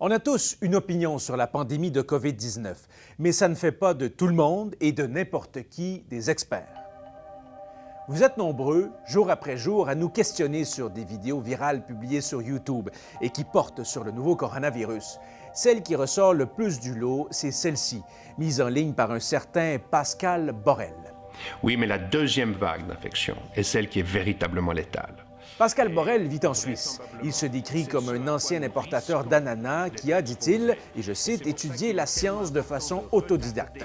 On a tous une opinion sur la pandémie de COVID-19, mais ça ne fait pas de tout le monde et de n'importe qui des experts. Vous êtes nombreux, jour après jour, à nous questionner sur des vidéos virales publiées sur YouTube et qui portent sur le nouveau coronavirus. Celle qui ressort le plus du lot, c'est celle-ci, mise en ligne par un certain Pascal Borel. Oui, mais la deuxième vague d'infection est celle qui est véritablement létale. Pascal Borel vit en Suisse. Il se décrit comme un ancien importateur d'ananas qui a, dit-il, et je cite, « étudié la science de façon autodidacte ».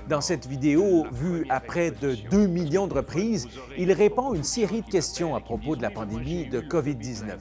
Dans cette vidéo, vue à près de 2 millions de reprises, il répond à une série de questions à propos de la pandémie de COVID-19.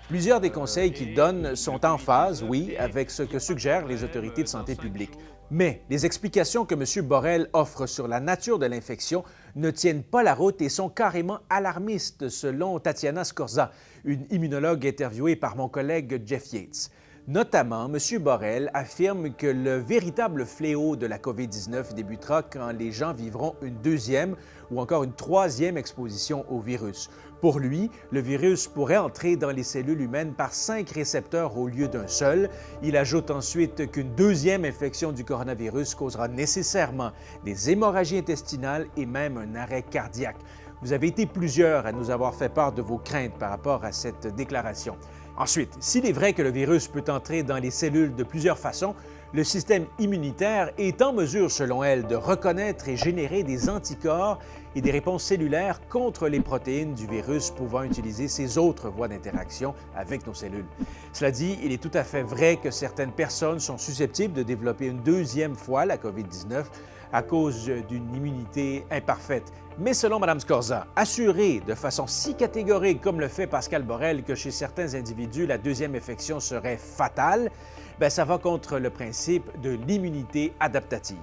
Plusieurs des conseils qu'il donne sont en phase, oui, avec ce que suggèrent les autorités de santé publique. Mais les explications que M. Borel offre sur la nature de l'infection ne tiennent pas la route et sont carrément alarmistes, selon Tatiana Scorza, une immunologue interviewée par mon collègue Jeff Yates. Notamment, M. Borel affirme que le véritable fléau de la COVID-19 débutera quand les gens vivront une deuxième ou encore une troisième exposition au virus. Pour lui, le virus pourrait entrer dans les cellules humaines par 5 récepteurs au lieu d'un seul. Il ajoute ensuite qu'une deuxième infection du coronavirus causera nécessairement des hémorragies intestinales et même un arrêt cardiaque. Vous avez été plusieurs à nous avoir fait part de vos craintes par rapport à cette déclaration. Ensuite, s'il est vrai que le virus peut entrer dans les cellules de plusieurs façons, le système immunitaire est en mesure, selon elle, de reconnaître et générer des anticorps et des réponses cellulaires contre les protéines du virus pouvant utiliser ces autres voies d'interaction avec nos cellules. Cela dit, il est tout à fait vrai que certaines personnes sont susceptibles de développer une deuxième fois la COVID-19 à cause d'une immunité imparfaite. Mais selon Mme Scorza, assurer de façon si catégorique comme le fait Pascal Borel que chez certains individus la deuxième infection serait fatale, ça va contre le principe de l'immunité adaptative.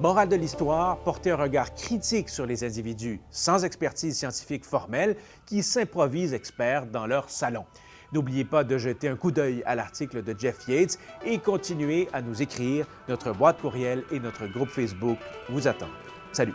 Morale de l'histoire, porter un regard critique sur les individus sans expertise scientifique formelle qui s'improvisent experts dans leur salon. N'oubliez pas de jeter un coup d'œil à l'article de Jeff Yates et continuez à nous écrire. Notre boîte courriel et notre groupe Facebook vous attendent. Salut!